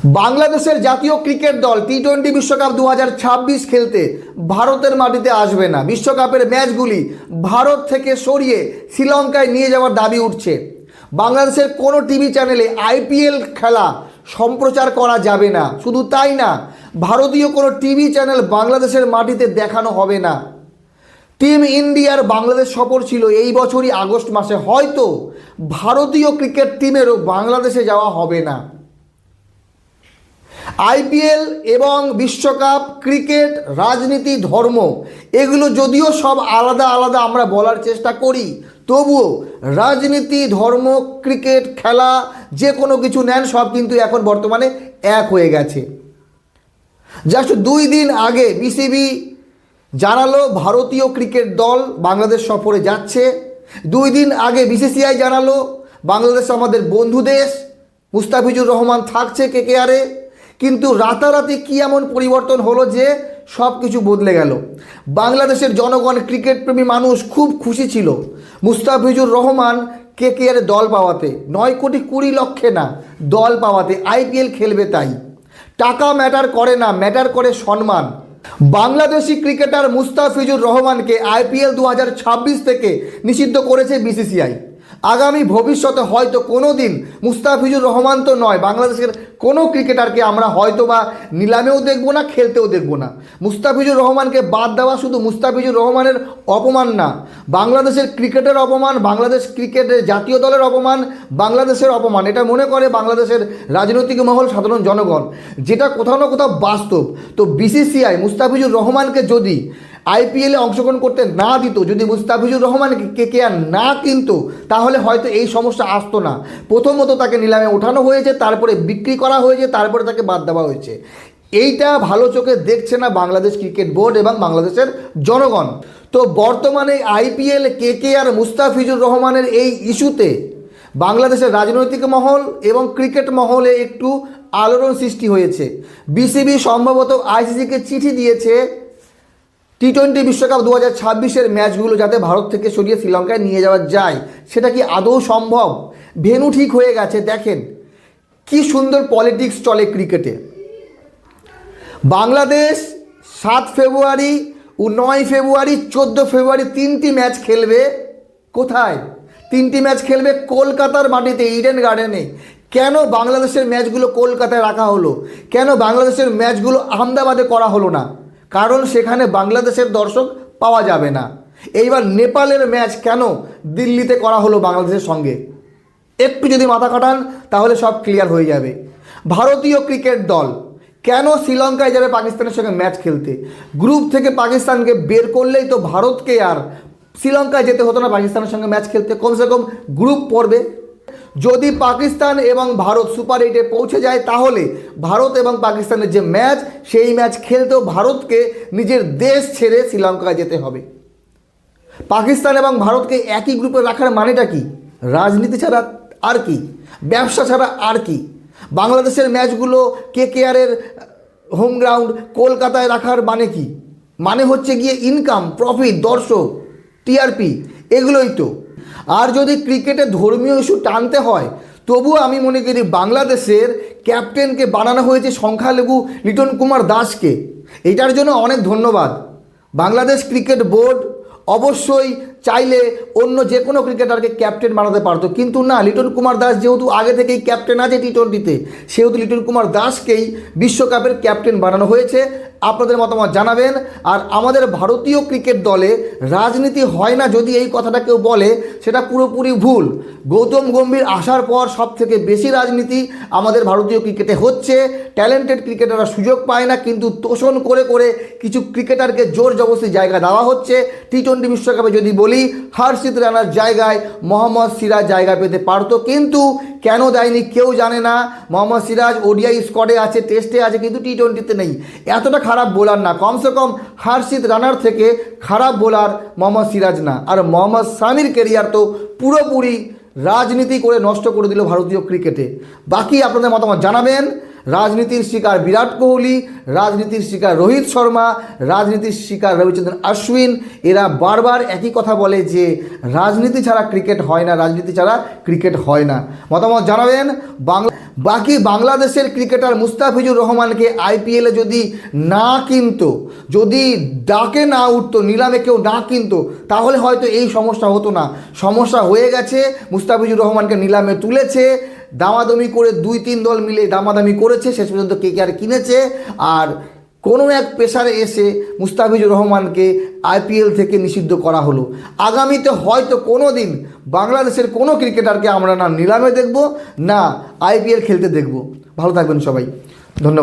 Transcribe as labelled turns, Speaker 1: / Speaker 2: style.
Speaker 1: বাংলাদেশের জাতীয় ক্রিকেট দল টি-20 বিশ্বকাপ 2026 খেলতে ভারতের মাটিতে আসবে না। বিশ্বকাপের ম্যাচগুলি ভারত থেকে সরিয়ে শ্রীলঙ্কায় নিয়ে যাওয়ার দাবি উঠছে। বাংলাদেশের কোনো টিভি চ্যানেলে আইপিএল খেলা সম্প্রচার করা যাবে না। শুধু তাই না, ভারতীয় কোনো টিভি চ্যানেল বাংলাদেশের মাটিতে দেখানো হবে না। টিম ইন্ডিয়ার বাংলাদেশ সফর ছিল এই বছরই আগস্ট মাসে, হয়তো ভারতীয় ক্রিকেট টিমেরও বাংলাদেশে যাওয়া হবে না। আইপিএল এবং বিশ্বকাপ, ক্রিকেট, রাজনীতি, ধর্ম এগুলো যদিও সব আলাদা আলাদা আমরা বলার চেষ্টা করি, তবুও রাজনীতি, ধর্ম, ক্রিকেট, খেলা যে কোনো কিছু নেন সব কিন্তু এখন বর্তমানে এক হয়ে গেছে। জাস্ট 2 দিন আগে বিসিবি জানালো ভারতীয় ক্রিকেট দল বাংলাদেশ সফরে যাচ্ছে। 2 দিন আগে বিসিসিআই জানালো বাংলাদেশ আমাদের বন্ধু দেশ, মুস্তাফিজুর রহমান থাকছে কেকেআরে। কিন্তু রাতারাতি কী এমন পরিবর্তন হলো যে সব কিছু বদলে গেল। বাংলাদেশের জনগণ, ক্রিকেট প্রেমী মানুষ খুব খুশি ছিল মুস্তাফিজুর রহমান কেকেআরে দল পাওয়াতে, 9 কোটি 20 লক্ষে না দল পাওয়াতে। আইপিএল খেলবে তাই। টাকা ম্যাটার করে না, ম্যাটার করে সম্মান। বাংলাদেশি ক্রিকেটার মুস্তাফিজুর রহমানকে আইপিএল 2026 থেকে নিষিদ্ধ করেছে বিসিসিআই। আগামী ভবিষ্যতে হয়তো কোনো দিন মুস্তাফিজুর রহমান তো নয়, বাংলাদেশের কোনো ক্রিকেটারকে আমরা হয়তো বা নিলামেও দেখব না, খেলতেও দেখব না। মুস্তাফিজুর রহমানকে বাদ দেওয়া শুধু মুস্তাফিজুর রহমানের অপমান না, বাংলাদেশের ক্রিকেটের অপমান, বাংলাদেশ ক্রিকেটের জাতীয় দলের অপমান, বাংলাদেশের অপমান। এটা মনে করে বাংলাদেশের রাজনৈতিক মহল, সাধারণ জনগণ, যেটা কোথাও না কোথাও বাস্তব। তো বিসিসিআই মুস্তাফিজুর রহমানকে যদি আইপিএলে অংশগ্রহণ করতে না দিত, যদি মুস্তাফিজুর রহমানকে কেকেআর না কিনতো, তাহলে হয়তো এই সমস্যা আসতো না। প্রথমত তাকে নিলামে ওঠানো হয়েছে, তারপরে বিক্রি করা হয়েছে, তারপরে তাকে বাদ দেওয়া হয়েছে। এইটা ভালো চোখে দেখছে না বাংলাদেশ ক্রিকেট বোর্ড এবং বাংলাদেশের জনগণ। তো বর্তমানে আইপিএল, কেকেআর, মুস্তাফিজুর রহমানের এই ইস্যুতে বাংলাদেশের রাজনৈতিক মহল এবং ক্রিকেট মহলে একটু আলোড়ন সৃষ্টি হয়েছে। বিসিবি সম্ভবত আইসিসিকে চিঠি দিয়েছে টি-20 বিশ্বকাপ 2026-এর ম্যাচগুলো যাতে ভারত থেকে সরিয়ে শ্রীলঙ্কায় নিয়ে যাওয়া যায়। সেটা কি আদৌ সম্ভব? ভেন্যু ঠিক হয়ে গেছে। দেখেন কি সুন্দর পলিটিক্স চলে ক্রিকেটে। বাংলাদেশ 7 ফেব্রুয়ারি ও 9 ফেব্রুয়ারি, 14 ফেব্রুয়ারি 3টি ম্যাচ খেলবে। কোথায়? 3টি ম্যাচ খেলবে কলকাতার মাটিতে, ইডেন গার্ডেনে। কেন বাংলাদেশের ম্যাচগুলো কলকাতায় রাখা হলো? কেন বাংলাদেশের ম্যাচগুলো আহমেদাবাদে করা হলো না? কারণ সেখানে বাংলাদেশের দর্শক পাওয়া যাবে না। এইবার নেপালের ম্যাচ কেন দিল্লিতে করা হলো বাংলাদেশের সঙ্গে? একটু যদি মাথা খাটান তাহলে সব ক্লিয়ার হয়ে যাবে। ভারতীয় ক্রিকেট দল কেন শ্রীলঙ্কায় যাবে পাকিস্তানের সঙ্গে ম্যাচ খেলতে? গ্রুপ থেকে পাকিস্তানকে বের করলেই তো ভারতকে আর শ্রীলঙ্কায় যেতে হতো না পাকিস্তানের সঙ্গে ম্যাচ খেলতে, কমসে কম গ্রুপ পর্বে। যদি পাকিস্তান এবং ভারত সুপার 8-এ পৌঁছে যায়, তাহলে ভারত এবং পাকিস্তানের যে ম্যাচ, সেই ম্যাচ খেলতেও ভারতকে নিজের দেশ ছেড়ে শ্রীলঙ্কায় যেতে হবে। পাকিস্তান এবং ভারতকে একই গ্রুপে রাখার মানেটা কি? রাজনীতি ছাড়া আর কি? ব্যবসা ছাড়া আর কি? বাংলাদেশের ম্যাচগুলো কেকেআরের হোম গ্রাউন্ড কলকাতায় রাখার মানে কি? মানে হচ্ছে গিয়ে ইনকাম, প্রফিট, দর্শক, টিআরপি, এগুলোই তো। আর যদি ক্রিকেটে ধর্মীয় ইস্যু টানতে হয়, তবুও আমি মনে করি বাংলাদেশের ক্যাপ্টেনকে বানানো হয়েছে সংখ্যালঘু লিটন কুমার দাসকে। এটার জন্য অনেক ধন্যবাদ। বাংলাদেশ ক্রিকেট বোর্ড অবশ্যই চাইলে অন্য যে কোনো ক্রিকেটারকে ক্যাপ্টেন বানাতে পারতো, কিন্তু না, লিটন কুমার দাস যেহেতু আগে থেকেই ক্যাপ্টেন আছে টি-20-তে, সেহেতু লিটন কুমার দাসকেই বিশ্বকাপের ক্যাপ্টেন বানানো হয়েছে। আপনাদের মতামত জানাবেন। আর আমাদের ভারতীয় ক্রিকেট দলে রাজনীতি হয় না যদি এই কথাটা কেউ বলে, সেটা পুরোপুরি ভুল। গৌতম গম্ভীর আসার পর সব থেকে বেশি রাজনীতি আমাদের ভারতীয় ক্রিকেটে হচ্ছে। ট্যালেন্টেড ক্রিকেটাররা সুযোগ পায় না, কিন্তু তোষণ করে করে কিছু ক্রিকেটারকে জোর জবরদস্তি জায়গা দেওয়া হচ্ছে। টি-20 বিশ্বকাপে যদি বলি, হর্ষিত রানার জায়গায় মোহাম্মদ সিরাজ জায়গা পেতে পারতো, কিন্তু কেন দেয়নি কেউ জানে না। মোহাম্মদ সিরাজ ওডিআই স্কোয়াডে আছে, টেস্টে আছে, কিন্তু টি-20-তে নেই। এতটা খারাপ বোলার না, কমসে কম হর্ষিত রানার থেকে খারাপ বোলার মোহাম্মদ সিরাজ না। আর মোহাম্মদ শামির কেরিয়ার তো পুরোপুরি রাজনীতি করে নষ্ট করে দিল ভারতীয় ক্রিকেটে। বাকি আপনাদের মতামত জানাবেন। রাজনীতির শিকার বিরাট কোহলি, রাজনীতির শিকার রোহিত শর্মা, রাজনীতির শিকার রবিচন্দ্রন অশ্বিন। এরা বারবার একই কথা বলে যে রাজনীতি ছাড়া ক্রিকেট হয় না, রাজনীতি ছাড়া ক্রিকেট হয় না। মতামত জানাবেন। বাকি বাংলাদেশের ক্রিকেটার মুস্তাফিজুর রহমানকে আইপিএলে যদি না কিনতো, যদি ডাকে না উঠতো, নিলামে কেউ না কিনতো, তাহলে হয়তো এই সমস্যা হতো না। সমস্যা হয়ে গেছে, মুস্তাফিজুর রহমানকে নিলামে তুলেছে, দামাদামি করে 2-3 দল মিলে দামাদামি করেছে, শেষ পর্যন্ত কেকেআর কিনেছে। আর কোনো এক প্রেসারে এসে মুস্তাফিজুর রহমানকে আইপিএল থেকে নিষিদ্ধ করা হলো। আগামীতে হয়তো কোনো দিন বাংলাদেশের কোনো ক্রিকেটারকে আমরা না নিলামে দেখব, না আইপিএল খেলতে দেখব। ভালো থাকবেন সবাই, ধন্যবাদ।